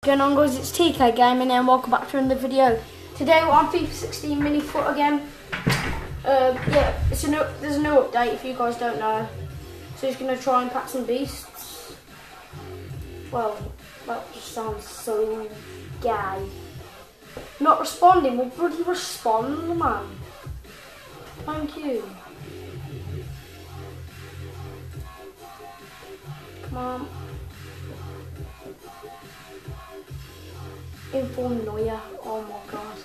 Going on, guys, it's TK Gaming and welcome back to another video. Today we're on FIFA 16 mini foot again. Yeah, there's a new update if you guys don't know. So he's going to try and pack some beasts. Well, that just sounds so gay. Not responding, well bloody respond, man. Thank you. Come on. Inform Neuer, oh my god.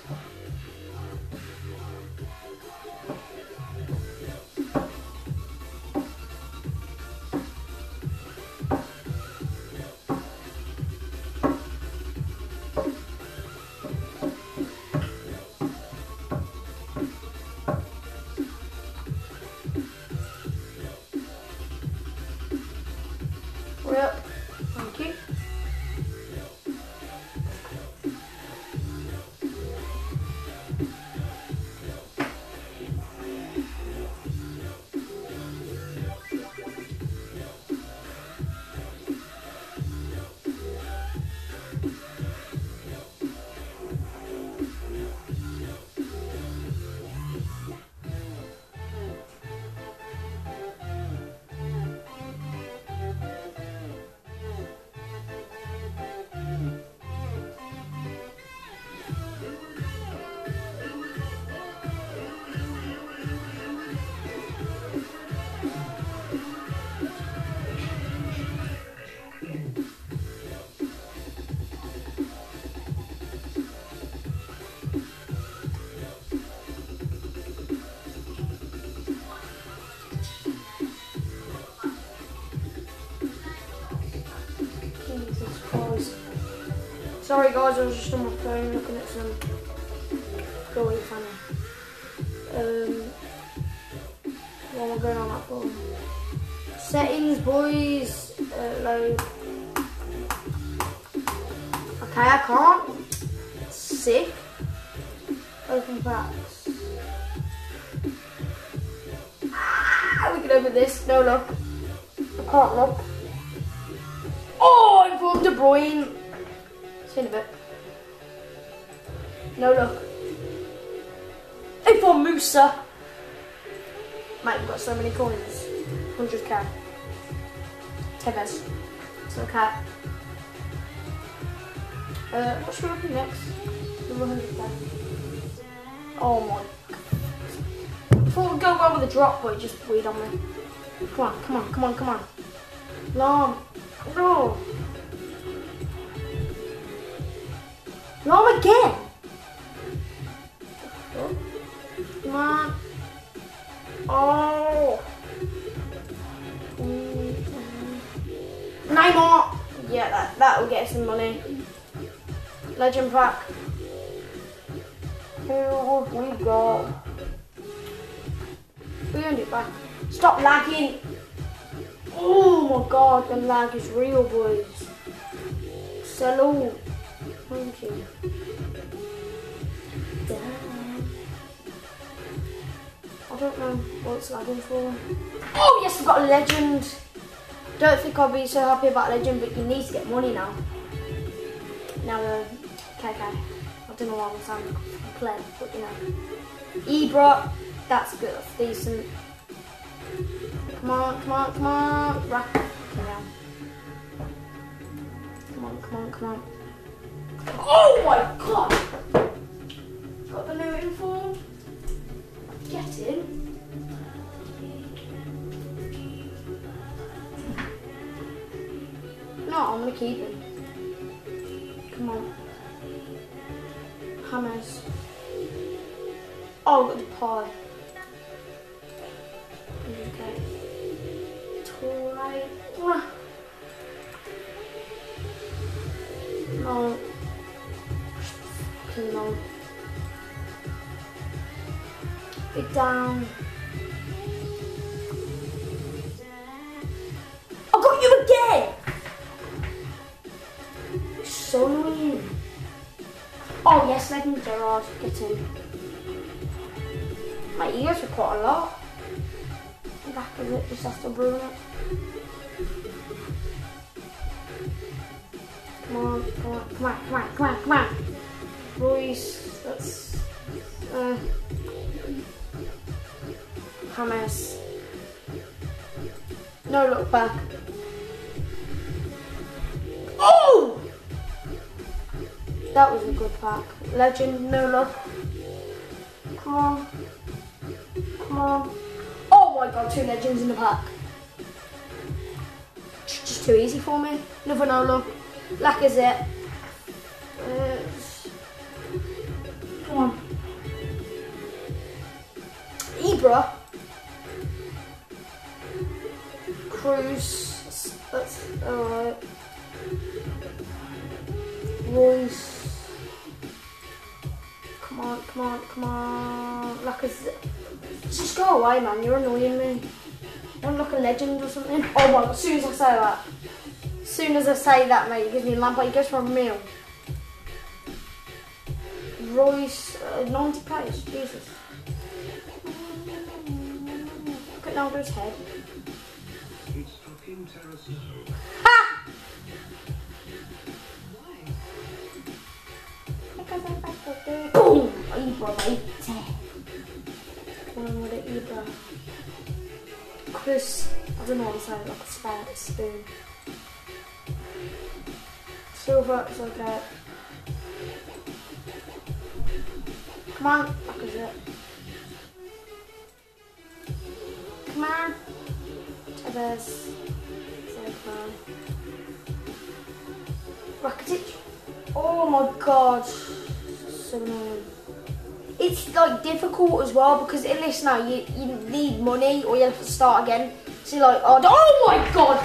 Hurry up, thank you. Sorry guys, I was just on my phone looking at some goalie funny. What am I going on that for? Settings, boys. Load. Okay, I can't. Sick. Open packs. We can open this. No look. I can't look. Oh, informed De Bruyne. See in a bit. No look. For Musa. Mate, we've got so many coins. 100k. Tevez. It's okay. What should we open next? 100k. Oh my god. I thought we'd go well with the drop, but it just weird on me. Come on, come on, come on, come on. Alarm. No. Alarm again. Come on. Oh. 9 more. Yeah, that will get some money. Legend pack. Who have we got? We earned it back. Stop lagging. Oh my god, the lag is real, boys. Hello. Thank you. I don't know what it's lagging for. Oh yes, I've got a legend. Don't think I'll be so happy about legend, but you need to get money now. Now KK. I don't know why I'm sounding playing, but you know. Ibra, that's good, that's decent. Come on, come on, come on. Rack. Yeah. Come on, come on, come on. Oh my god! Got the new inform. Get in. No, I'm gonna keep him. Come on. Hammers. Oh, got the pie. Okay. Toy. No. No. Big down. I got you again! So annoying. Oh yes, Legend Gerrard, get in. My ears are quite a lot. Back of it, just have to ruin it. Come on, come on, come on, come on, come on, come on. Royce, that's James. No look back. Oh! That was a good pack. Legend, no look. Come on. Come on. Oh my god, 2 legends in the pack. Just too easy for me. Another no look. Lacazette. Come on. Ibra. Cruz. That's alright. Royce. Come on, come on, come on. Lacazette. Just go away, man. You're annoying me. Want to look a legend or something? Oh my god, as soon as I say that. As soon as I say that, mate, it gives me a Lampard. He goes for a meal. Royce, 90 pace, Jesus. Look at Naldo's head. Ha! Boom! Ibra, mate. Come on with it, Ibra. Chris, I don't know what to say, like a spoon. Silver, it's okay. Come on, what is it? Come on. Tevez. Zerpa. Rakitic. Oh my god. So annoying. It's like difficult as well because in this now you need money or you have to start again. So you're like, oh my god!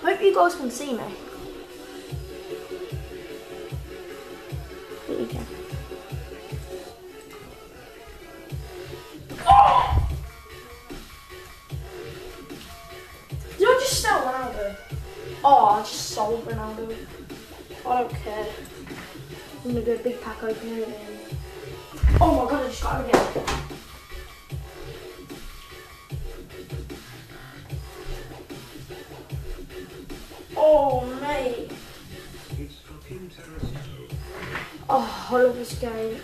I hope you guys can see me. There you go. Did I just sell Ronaldo? Oh, I just sold Ronaldo. I don't care. I'm gonna do a big pack opening. Oh my god, I just got it again. Oh, mate. Oh, I love this game.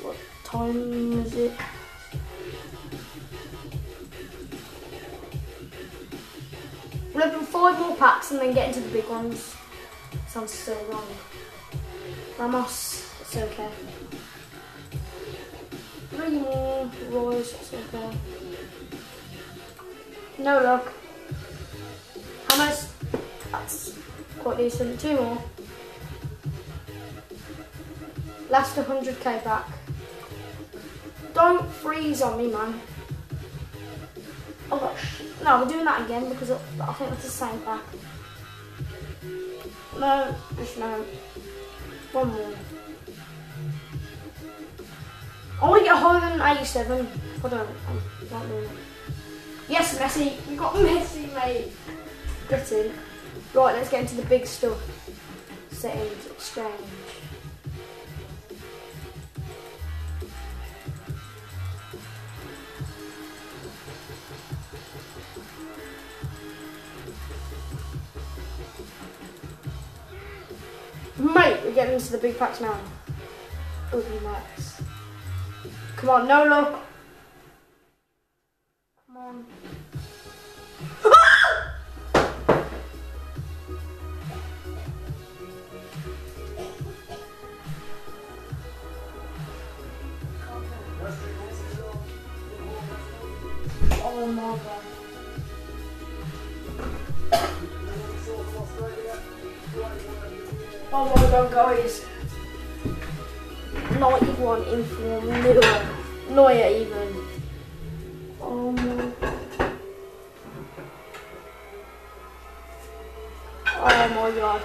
What time is it? We'll open 5 more packs and then get into the big ones. Sounds so wrong. Ramos, it's okay. 3 more. Royce, it's okay. No luck. Hammers, that's quite decent. 2 more. Last 100k back. Don't freeze on me, man. Oh gosh. No, we're doing that again because I think that's the same pack. No, just no. 1 more. I want to get higher than 87. I don't. I'm not doing it. Yes, Messi. We got Messi, mate. Get in. Right, let's get into the big stuff. Settings, exchange. Mate, we're getting into the big packs now. Open max. Come on, no luck. Come on. Oh my god. Oh my god, guys. 91 in form, Neuer even. Oh my. Oh my god.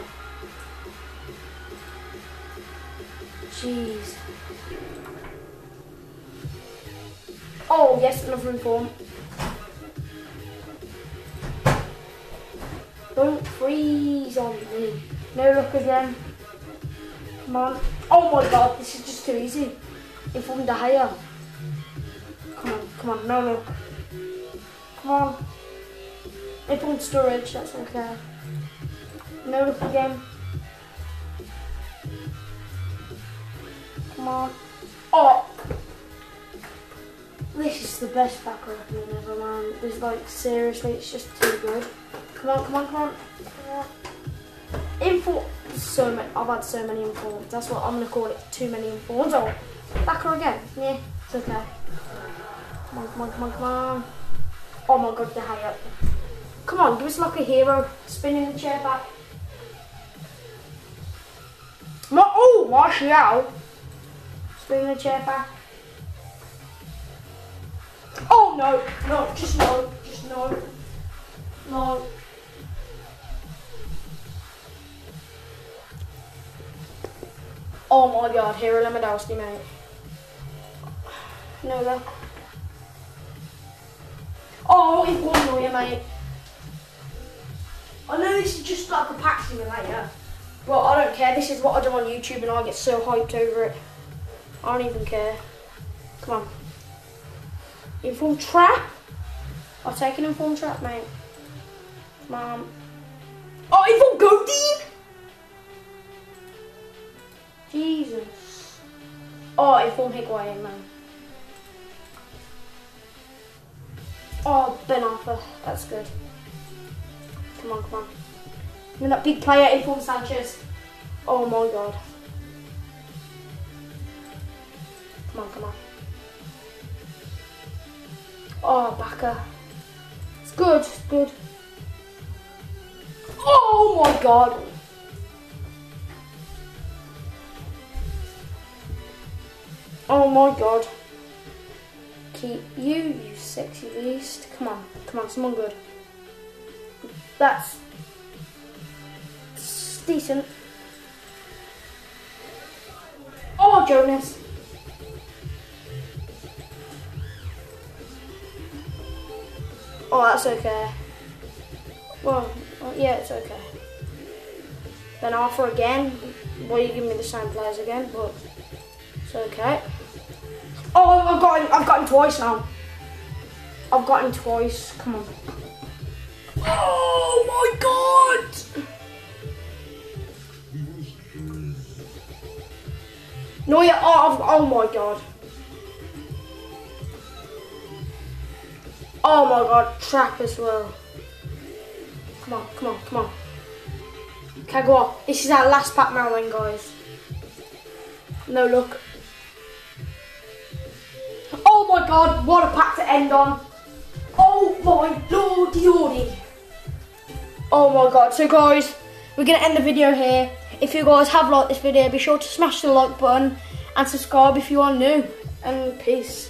Jeez. Oh yes, another in form. Don't freeze on me. No luck again. Come on. Oh my god, this is just too easy. Inform De Gea. Come on, no. Come on. Inform Sturridge, that's okay. No look again. Come on. Oh! This is the best backer opening ever, man. This, like, seriously, it's just too good. Come on. Inform. So many. I've had so many informs. That's what I'm gonna call it. Too many informs. Oh, backer again. Yeah, it's okay. Come on. Oh my god, De Gea. Come on, give us like a hero. Spinning the chair back. Oh, Martial. Spinning the chair back. Oh no, just no. No. Oh my god, Hero Lewandowski, mate. No. Oh, it's 1-0, mate. I know this is just like a pack simulator, but I don't care. This is what I do on YouTube and I get so hyped over it. I don't even care. Come on. Inform trap. I'll take an inform trap, mate. Come on. Oh, inform Godin. Jesus. Oh, inform Higuain, man. Oh, Ben Arthur. That's good. Come on. And that big player, inform Sanchez. Oh my god. Come on. Oh, Baka. It's good. Oh my god. Oh my god. Keep you sexy beast. Come on, someone good. That's decent. Oh, Jonas. Oh, that's okay. Well, yeah, it's okay. Ben Arthur again. Well, you give me the same players again, but it's okay. Oh, I've got him twice now. I've got him twice. Come on. Oh my god! No, yeah. Oh my god. Oh my god, trap as well. Come on. Okay, go on. This is our last pack now then, guys. No luck. Oh my god, what a pack to end on. Oh my lordy. Oh my god, so guys, we're going to end the video here. If you guys have liked this video, be sure to smash the like button and subscribe if you are new. And peace.